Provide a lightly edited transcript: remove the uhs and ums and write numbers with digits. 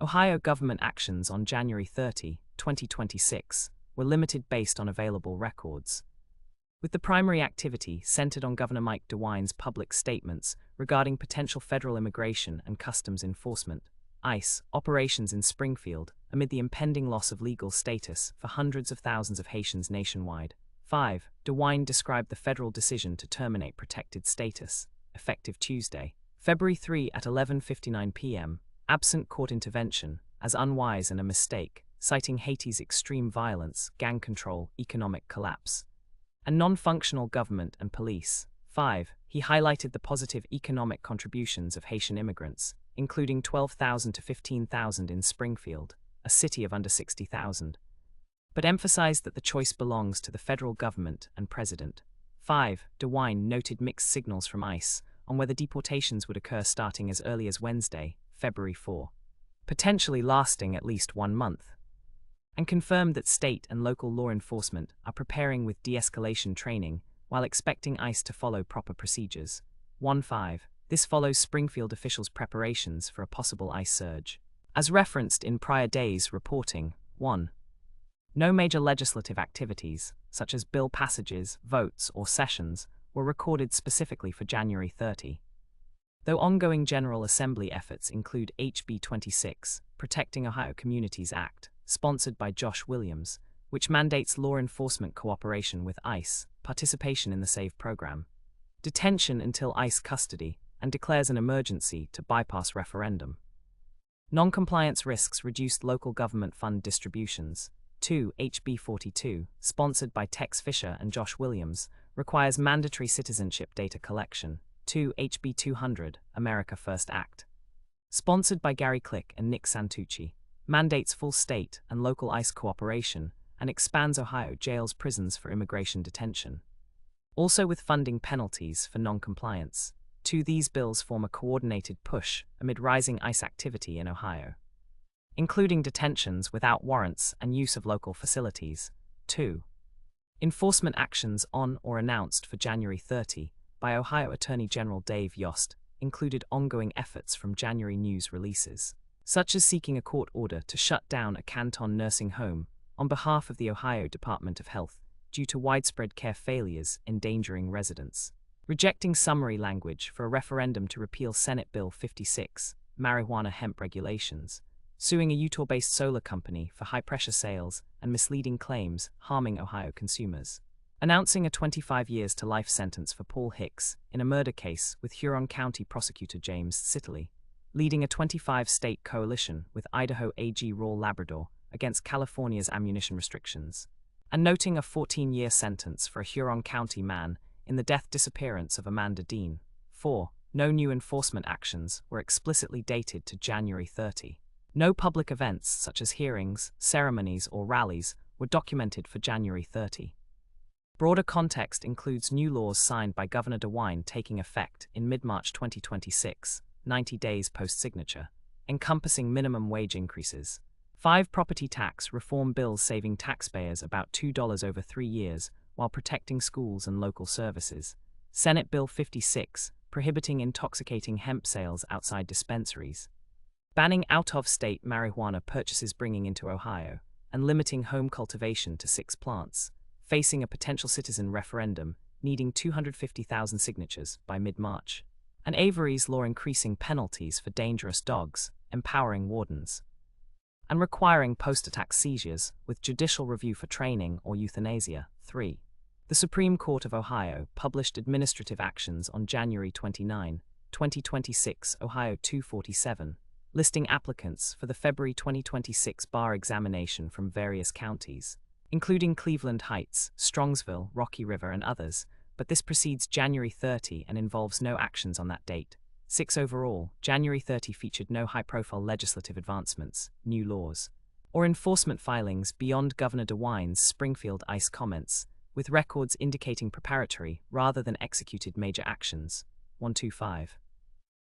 Ohio government actions on January 30, 2026, were limited based on available records, with the primary activity centered on Governor Mike DeWine's public statements regarding potential federal immigration and customs enforcement, ICE, operations in Springfield amid the impending loss of legal status for hundreds of thousands of Haitians nationwide. 5. DeWine described the federal decision to terminate protected status, effective Tuesday, February 3 at 11:59 p.m., absent court intervention, as unwise and a mistake, citing Haiti's extreme violence, gang control, economic collapse, and non-functional government and police. 5. He highlighted the positive economic contributions of Haitian immigrants, including 12,000 to 15,000 in Springfield, a city of under 60,000, but emphasized that the choice belongs to the federal government and president. 5. DeWine noted mixed signals from ICE on whether deportations would occur starting as early as Wednesday, February 4, potentially lasting at least 1 month, and confirmed that state and local law enforcement are preparing with de-escalation training while expecting ICE to follow proper procedures. 1.5. This follows Springfield officials' preparations for a possible ICE surge. As referenced in prior days' reporting, 1. No major legislative activities, such as bill passages, votes, or sessions, were recorded specifically for January 30. Though ongoing General Assembly efforts include HB 26, Protecting Ohio Communities Act, sponsored by Josh Williams, which mandates law enforcement cooperation with ICE, participation in the SAVE program, detention until ICE custody, and declares an emergency to bypass referendum. Non-compliance risks reduced local government fund distributions. 2. HB 42, sponsored by Tex Fisher and Josh Williams, requires mandatory citizenship data collection. 2. HB 200, America First Act, sponsored by Gary Click and Nick Santucci, mandates full state and local ICE cooperation and expands Ohio jails prisons for immigration detention, also with funding penalties for non-compliance. 2. These bills form a coordinated push amid rising ICE activity in Ohio, including detentions without warrants and use of local facilities. 2. Enforcement actions on or announced for January 30 by Ohio Attorney General Dave Yost included ongoing efforts from January news releases, such as seeking a court order to shut down a Canton nursing home on behalf of the Ohio Department of Health due to widespread care failures endangering residents, rejecting summary language for a referendum to repeal Senate Bill 56, marijuana hemp regulations, suing a Utah-based solar company for high-pressure sales and misleading claims harming Ohio consumers, announcing a 25 years to life sentence for Paul Hicks in a murder case with Huron County prosecutor James Sitterly, leading a 25-state coalition with Idaho AG Raul Labrador against California's ammunition restrictions, and noting a 14-year sentence for a Huron County man in the death disappearance of Amanda Dean. 4. No new enforcement actions were explicitly dated to January 30. No public events such as hearings, ceremonies, or rallies were documented for January 30. Broader context includes new laws signed by Governor DeWine taking effect in mid-March 2026, 90 days post-signature, encompassing minimum wage increases. 5. Property tax reform bills saving taxpayers about $2 over 3 years while protecting schools and local services. Senate Bill 56, prohibiting intoxicating hemp sales outside dispensaries, banning out-of-state marijuana purchases bringing into Ohio, and limiting home cultivation to 6 plants, facing a potential citizen referendum needing 250,000 signatures by mid-March. And Avery's law increasing penalties for dangerous dogs, empowering wardens, and requiring post-attack seizures with judicial review for training or euthanasia. 3. The Supreme Court of Ohio published administrative actions on January 29, 2026, Ohio 247, listing applicants for the February 2026 bar examination from various counties, including Cleveland Heights, Strongsville, Rocky River, and others, but this precedes January 30 and involves no actions on that date. 6. Overall, January 30 featured no high-profile legislative advancements, new laws, or enforcement filings beyond Governor DeWine's Springfield ICE comments, with records indicating preparatory rather than executed major actions. 125.